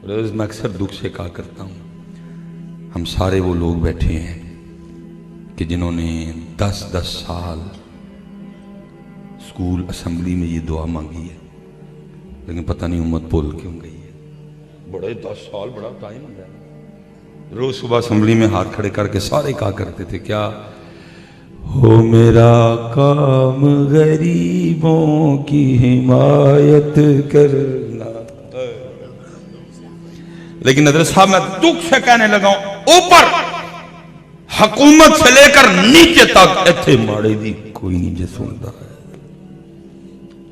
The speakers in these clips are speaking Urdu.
میں اکثر دکھ سے کہا کرتا ہوں، ہم سارے وہ لوگ بیٹھے ہیں کہ جنہوں نے 10 سال اسکول اسمبلی میں یہ دعا مانگی ہے، لیکن پتہ نہیں امت بول کیوں گئی ہے۔ بڑے 10 سال بڑا ٹائم ہو گیا۔ روز صبح اسمبلی میں ہاتھ کھڑے کر کے سارے کہا کرتے تھے کیا ہو میرا کام غریبوں کی حمایت کرنا۔ لیکن حضرت صاحب میں دکھ سے کہنے لگا ہوں، اوپر حکومت سے لے کر نیچے تک ایتھے ماڑے دی کوئی نہیں جے سنتا ہے،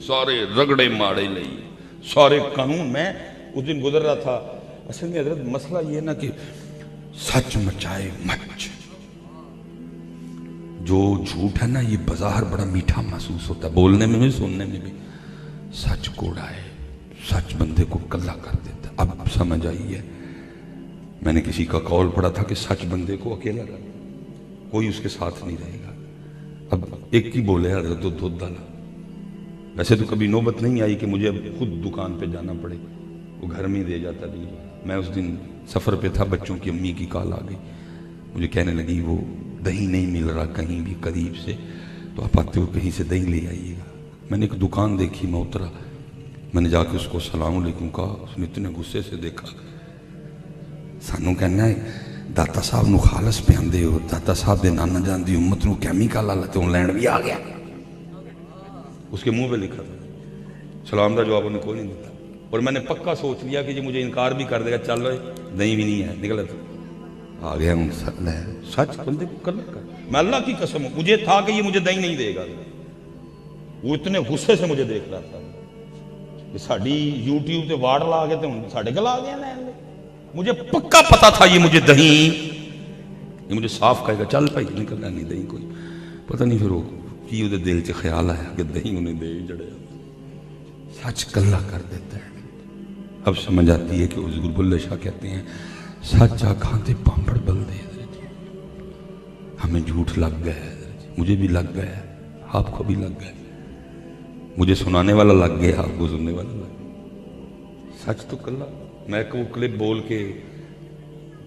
سارے رگڑے ماڑے لئی، سارے قانون۔ میں اس دن گزر رہا تھا، اصل میں حضرت مسئلہ یہ نا کہ سچ مچائے مچ، جو جھوٹ ہے نا یہ بظاہر بڑا میٹھا محسوس ہوتا ہے، بولنے میں بھی سننے میں بھی، سچ کوڑا ہے، سچ بندے کو کلا کر دیتا ہے۔ اب سمجھ آئی ہے، میں نے کسی کا قول پڑھا تھا کہ سچ بندے کو اکیلا کر، کوئی اس کے ساتھ نہیں رہے گا۔ اب ایک ہی بولے حضرت دودھ ڈالا۔ ویسے تو کبھی نوبت نہیں آئی کہ مجھے اب خود دکان پہ جانا پڑے، وہ گھر میں دے جاتا دودھ۔ میں اس دن سفر پہ تھا، بچوں کی امی کی کال آ گئی، مجھے کہنے لگی وہ دہی نہیں مل رہا کہیں بھی قریب سے، تو آپ آتے ہو کہیں سے دہی لے آئیے گا۔ میں نے ایک دکان دیکھی، میں اترا، میں نے جا کے اس کو السلام علیکم کہا، اس نے اتنے غصے سے دیکھا، سانوں کہنا ہے داتا صاحب نو خالص پہ آندے ہو، داتا صاحب دے نانا جان دی امت نو کیمیکل آ لیتے ہوں، لینڈ بھی آ گیا۔ اس کے منہ پہ لکھا تھا، سلام دا جواب انہیں کوئی نہیں دیتا، اور میں نے پکا سوچ لیا کہ یہ مجھے انکار بھی کر دے گا، چل رہے دہی بھی نہیں ہے، نکل آ گیا ہوں۔ سچ بندے کو کرنا کر، میں اللہ کی قسم ہوں، مجھے تھا کہ یہ مجھے دہی نہیں دے گا، وہ اتنے غصے سے مجھے دیکھ رہا تھا کہ ساڑی یوٹیوب تے واڑ لا گئے تھے، ساڑے گل آ گیا لین لے، مجھے پکا پتا تھا یہ مجھے دہی، یہ مجھے صاف کہے گا، چل بھائی نکلنا نہیں دہی کوئی، پتہ نہیں پھر وہ کی وہ دل چ خیال آیا کہ دہی انہیں دے جڑے، سچ کلا کر دیتا ہے۔ اب سمجھ آتی ہے کہ حضور بلے شاہ کہتے ہیں سچ آنکھاں تے پامبڑ بل دے، ہمیں جھوٹ لگ گیا ہے، مجھے بھی لگ گیا ہے، آپ کو بھی لگ گیا ہے، مجھے سنانے والا لگ گیا، آپ کو سننے والا لگ گیا، سچ تو کلا۔ میں ایک وہ کلپ بول کے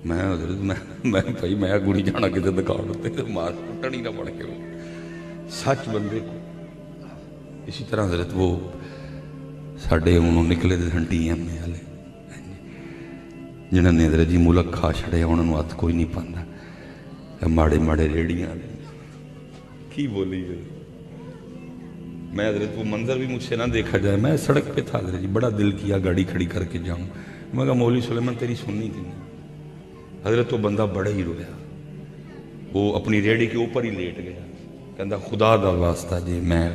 میں حضرت میں بھائی میں گڑی جانا کتے دکان ہوتے مار ٹڑی نہ پڑ کے، سچ بندے کو۔ اسی طرح حضرت وہ ساڑھے انہوں نکلے دے ٹی ایم میں والے جنہوں نے حضرت جی ملک کھا چھڑے، انہوں نے ہاتھ کوئی نہیں پاندہ، ماڑے ماڑے ریڑیاں کی بولی ہے۔ میں حضرت وہ منظر بھی مجھ سے نہ دیکھا جائے، میں سڑک پہ تھا حضرت جی، بڑا دل کیا گاڑی کھڑی کر کے جاؤں، میں کہا مولوی سلیمان تیری سننی تھی نہیں۔ حضرت وہ بندہ بڑا ہی رویا، وہ اپنی ریڑی کے اوپر ہی لیٹ گیا، کہندہ خدا دا واسطہ جی میں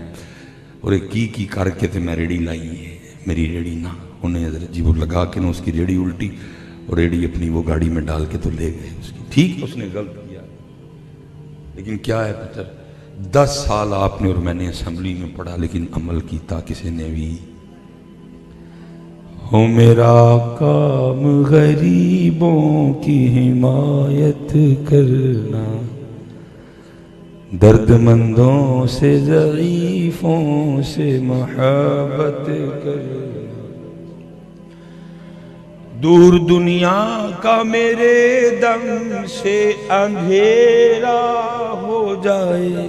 اور کی کر کے تے میں ریڑی لائی ہے، میری ریڑی نہ۔ انہیں حضرت جی وہ لگا کے نہ اس کی ریڑی الٹی اور ریڑی اپنی وہ گاڑی میں ڈال کے تو لے گئے اس کی۔ ٹھیک اس نے غلط کیا، لیکن کیا ہے پتر 10 سال آپ نے اور میں نے اسمبلی میں پڑھا، لیکن عمل کیتا کسی نے بھی۔ ہو میرا کام غریبوں کی حمایت کرنا، درد مندوں سے ضعیفوں سے محبت کرنا، دور دنیا کا میرے دم سے اندھیرا ہو جائے،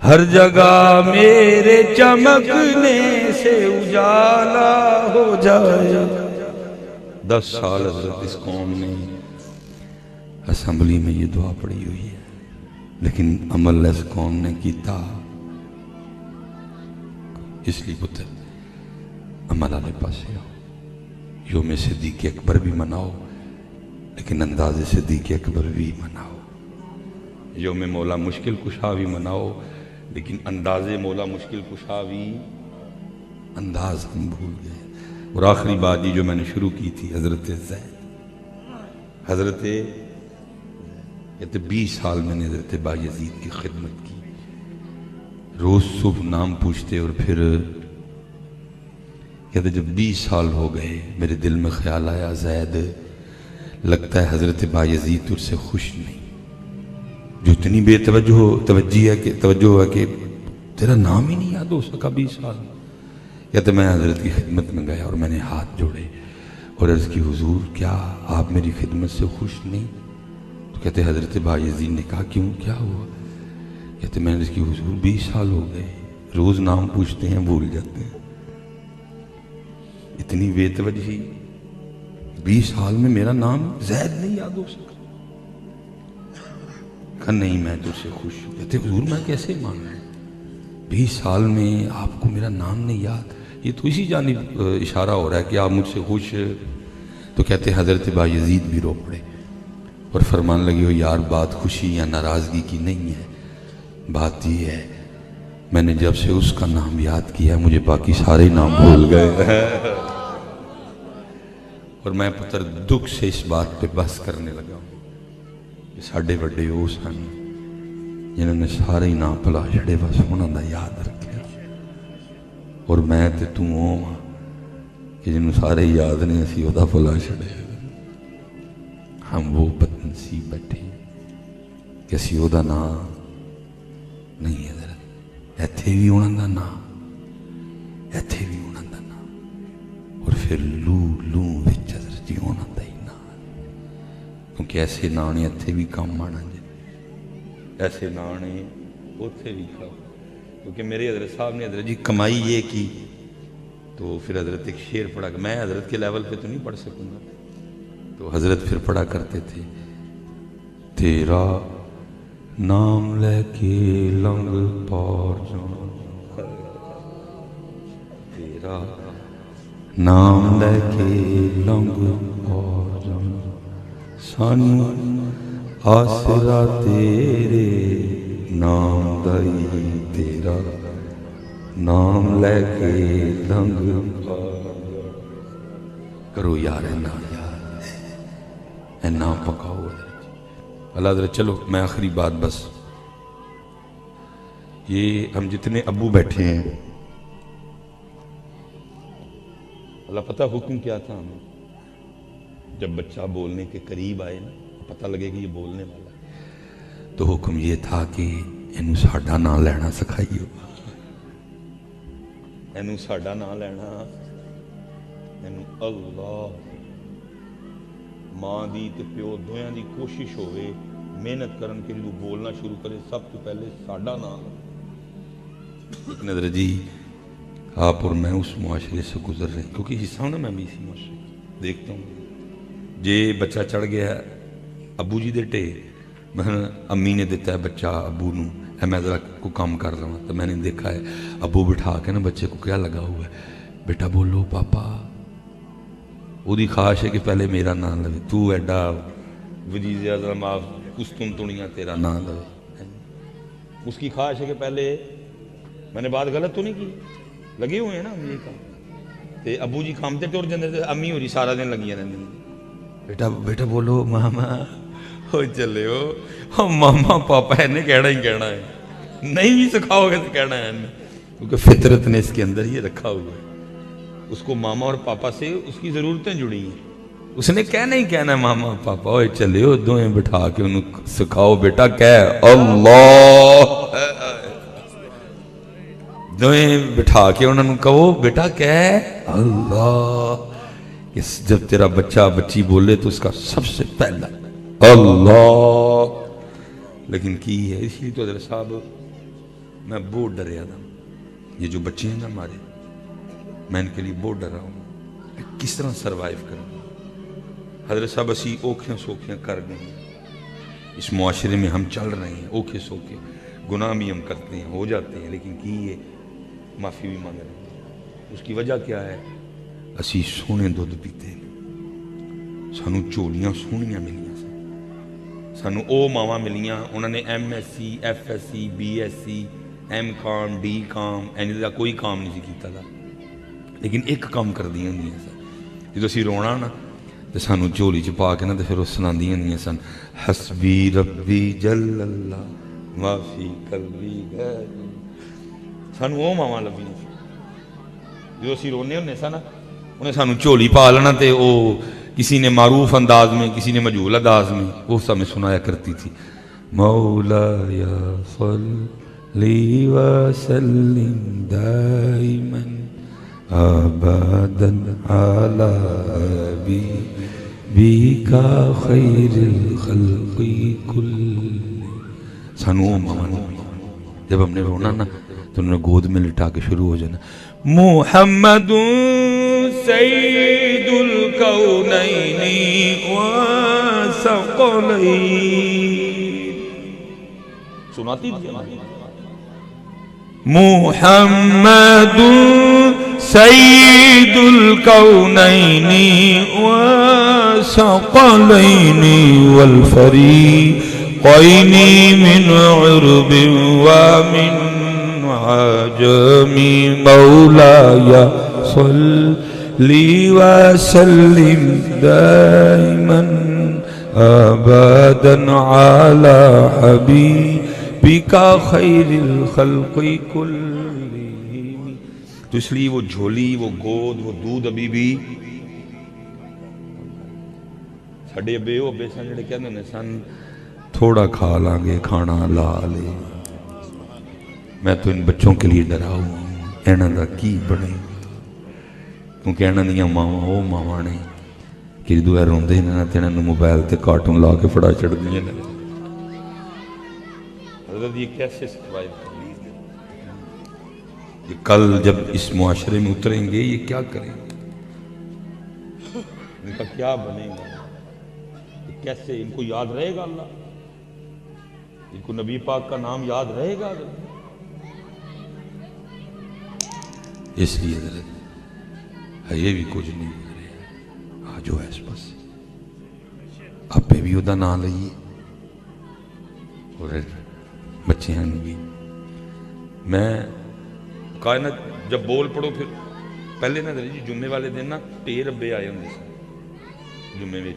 ہر جگہ میرے چمکنے سے اجالا ہو جائے۔ 10 سال حضرت اس قوم نے اسمبلی میں یہ دعا پڑھی ہوئی ہے، لیکن عمل اس قوم نے کیتا۔ اس لیے پتر عمل آنے پاسے آؤ، یوم صدیق اکبر بھی مناؤ، لیکن انداز صدیق اکبر بھی مناؤ، یوم مولا مشکل کشا بھی مناؤ، لیکن انداز مولا مشکل کشا بھی، انداز ہم بھول گئے۔ اور آخری بات جو میں نے شروع کی تھی، حضرت زید، حضرت 20 سال میں نے حضرت بایزید کی خدمت کی، روز صبح نام پوچھتے، اور پھر کہتے جب 20 سال ہو گئے میرے دل میں خیال آیا زید لگتا ہے حضرت بایزید تجھ سے خوش نہیں، جو اتنی بے توجہ ہے کہ تیرا نام ہی نہیں یاد ہو سکا 20 سال۔ کہتے میں حضرت کی خدمت میں گیا اور میں نے ہاتھ جوڑے اور عرض کی حضور کیا آپ میری خدمت سے خوش نہیں؟ تو کہتے حضرت بایزید نے کہا کیوں، کیا ہوا؟ کہتے میں نے عرض کی حضور 20 سال ہو گئے، روز نام پوچھتے ہیں بھول جاتے ہیں، اتنی بے توجہی، 20 سال میں میرا نام زید نہیں یاد ہو سکا؟ کہا نہیں میں تجھ سے خوش ہوں۔ کہتے حضور میں کیسے مانوں، 20 سال میں آپ کو میرا نام نہیں یاد؟ یہ تو اسی جانب اشارہ ہو رہا ہے کہ آپ مجھ سے خوش۔ تو کہتے حضرت بایزید بھی رو پڑے اور فرمانے لگے ہو یار بات خوشی یا ناراضگی کی نہیں ہے، بات یہ ہے میں نے جب سے اس کا نام یاد کیا مجھے باقی سارے نام بھول گئے اور میں پتر دکھ سے اس بات پہ بحث کرنے لگا ہوں کہ ساڑھے بڑے وہ سن جنہوں نے سارے ہی نام پلا چھڑے بس انہوں نے یاد رکھے، اور میں تے تو ہوں کہ جنہوں سارے یاد نہیں اسی ودا پلا چھڑے، ہم وہ بدنصیب بیٹھے کہ اسی ودا نام نہیں ہے حضرت، ایتھے بھی انہوں دا نام، ایتھے بھی انہوں دا نام، اور پھر لو وچ حضرت جی انہوں دا ہی نام، کیونکہ ایسے نانے ایتھے بھی کام آنا جائے، ایسے نانے اوتھے بھی کام، کیونکہ میرے حضرت صاحب نے حضرت جی کمائی یہ کی، تو پھر حضرت ایک شعر پڑھا کہ میں حضرت کے لیول پہ تو نہیں پڑھ سکوں گا، تو حضرت پھر پڑھا کرتے تھے تیرا نام لے کے لنگ پار جانا، تیرا نام لے کے لنگ پار جانا، سانو آسرا تیرے نام دائی، تیرا نام لے کے لنگ پار کرو یار اے نام پکاؤ اللہ حضرت۔ چلو میں آخری بات بس، یہ ہم جتنے ابو بیٹھے ہیں اللہ پتہ حکم کیا تھا ہمیں جب بچہ بولنے کے قریب آئے نا پتہ لگے کہ یہ بولنے والا ہے، تو حکم یہ تھا کہ انہوں ساڈا نام لینا سکھائیو، انہوں ساڈا نام لینا، انہوں اللہ ماں دی تے پیو دویاں دی کوشش ہوئے محنت کرن کے جو بولنا شروع کرے سب تو پہلے ساڈا نام۔ لیکن حضرت جی آپ اور میں اس معاشرے سے گزر رہے ہیں، کیونکہ حصہ ہوں نا میں بھی اسی معاشرے دیکھتا ہوں، جے بچہ چڑھ گیا ہے ابو جی دے ٹے، میں امی نے دیتا ہے بچہ ابو نو، میں ذرا کو کام کر رہا ہوں، تو میں نے دیکھا ہے ابو بٹھا کے نا بچے کو کیا لگا ہوا ہے، بیٹا بولو پاپا، وہ دی خواہش ہے کہ پہلے میرا نام لے، تو ایڈا وزیر اعظم آپ کستم تنیاں تیرا نام لے، اس کی خواہش ہے کہ پہلے، میں نے بات غلط تو نہیں کی، لگے ہوئے ہیں نا ہم یہ کام، تے ابو جی کام تے ٹر جاندے تے امی ہوری سارا دن لگیاں رہندی، بیٹا بولو ماما ہو چلے ہو ماما پاپا نے کہنا ہی کہنا ہے، نہیں بھی سکھاؤ گے تو کہنا ہے، کیونکہ فطرت نے اس کے اندر یہ رکھا ہوا ہے، اس کو ماما اور پاپا سے اس کی ضرورتیں جڑی ہیں، اس نے کہنا ہی کہنا ہے ماما پاپا ہوئے چلے ہو دوئیں بٹھا کے انہوں سکھاؤ بیٹا کہہ اللہ، دوئیں بٹھا کے انہوں نے کہو بیٹا کہہ اللہ، جب تیرا بچہ بچی بولے تو اس کا سب سے پہلا اللہ، لیکن کی ہے اس لیے تو حضرت صاحب میں بہت ڈریا تھا، یہ جو بچے ہیں نا ہمارے، میں ان کے لیے بہت ڈر رہا ہوں کہ کس طرح سروائیو کروں۔ حضرت صاحب اسی اوکھیاں سوکھیاں کر گئے ہیں، اس معاشرے میں ہم چل رہے ہیں اوکھے سوکھے، گناہ بھی ہم کرتے ہیں ہو جاتے ہیں، لیکن کی یہ معافی بھی مانگ رہے ہیں، اس کی وجہ کیا ہے؟ اسی سونے دودھ پیتے ہیں، سانو چولیاں سونیاں ملیاں، سانو او ماواں ملیاں انہوں نے M S C F S C B S C M com D com اینی دا کوئی کام نہیں کیتا تھا، لیکن ایک کام کر دیا ہوں سن، جدو اسی رونا نا تو سانو چولی چ پا کے نا تو پھر وہ سنا دیا ہوں سن حسبی ربی جل اللہ معافی قلبی غیر، سانو وہ ماواں لبیاں جدو اسی رونے ہونے سن، انہیں سانو چولی پا لینا تے او کسی نے معروف انداز میں کسی نے مجہول انداز میں وہ سمیں سنایا کرتی تھی مولا یا صلی وسلم دائما أبدا على حبيبك خير الخلق كل. سانو ماما جب ہم نے رونا نا تو انہوں نے گود میں لٹا کے شروع ہو جانا محمد سید الکونین وثقلین. سناتی تھی محمد سید الکونین وثقلین والفریقین من عرب ومن عجم مولاي صلی وسلم دائما ابدا على حبیبک خیر الخلق كلهم. تو اس لیے وہ جھولی، وہ گود، وہ دودھ ابھی بھی ساڈے ابے وہ ابے سن جڑے کہندے نے سن تھوڑا کھا لاں گے، کھانا لا لے. میں تو ان بچوں کے لیے ڈرا ہوں انہاں دا کی بنے، کیونکہ انہاں دیاں ماواں وہ ماواں نے کہ جدوں اے روندے نے تے انہاں نوں موبائل تے کارٹون لا کے فڑا چڑھدیاں نے. حضرت یہ کیسے سروائیو کر لی؟ یہ کل جب اس معاشرے میں اتریں گے یہ کیا کریں گے؟ ان کا کیا بنے گا؟ کیسے ان کو یاد رہے گا اللہ؟ ان کو نبی پاک کا نام یاد رہے گا؟ اس لیے حضرت ہے یہ بھی کچھ نہیں گزرے آجو ہے اس پاس آپ پہ بھی ادا نہ لئیے اور بچے ہیں بھی. میں کائنات جب بول پڑھو پھر پہلے نہ جی جمعے والے دن نا ٹیر ابے آئے ہوں سے جمعے میں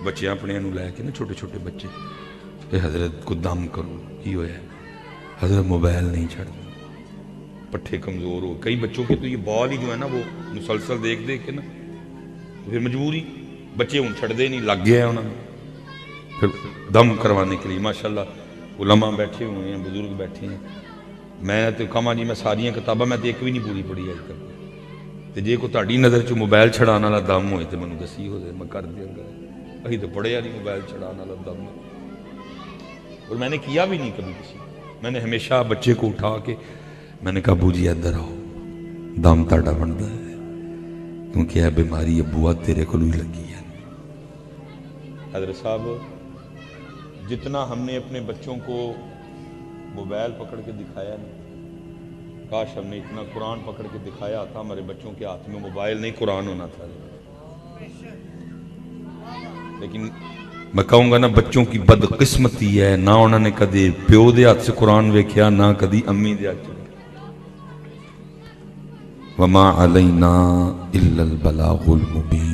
بچے اپنے انہوں لے کے نا چھوٹے چھوٹے بچے کہ حضرت کو دم کرو یہ ہویا ہے. حضرت موبائل نہیں چھڑ پٹھے کمزور ہو. کئی بچوں کے تو یہ بال ہی جو ہے نا وہ مسلسل دیکھ دیکھ کے نا پھر مجبوری بچے ان چھڑ دے نہیں لگ گیا ہے انہوں نے پھر دم کروانے کے لیے. ماشاءاللہ علماء بیٹھے ہوئے ہیں، بزرگ بیٹھے ہیں. میں تو کہاں جی میں ساریاں کتاباں میں تو ایک بھی نہیں پوری پڑھی اج تک. تو جے کو تہاڈی نظر چ موبائل چھڑانے والا دم ہوئے تو مینوں دسی ہو جائے میں کر دیا گا. ابھی تو پڑھیا نہیں موبائل چھڑانے والا دم اور میں نے کیا بھی نہیں کبھی کسی. میں نے ہمیشہ بچے کو اٹھا کے میں نے کہا ابو جی ادھر آؤ دم تاڑا بنتا ہے کیونکہ یہ بیماری ابوا تیرے کو ہی لگی ہے. حضرت صاحب جتنا ہم نے اپنے بچوں کو موبائل پکڑ کے دکھایا نا کاش ہم نے اتنا قرآن پکڑ کے دکھایا تھا. ہمارے بچوں کے ہاتھ میں موبائل نہیں قرآن ہونا تھا. لیکن میں کہوں گا نا بچوں کی بدقسمتی ہے نہ انہوں نے کدی پیو دے ہاتھ سے قرآن ویکھیا نہ کدی امی دے ہاتھ سے. وما علینا الا البلاغ المبین.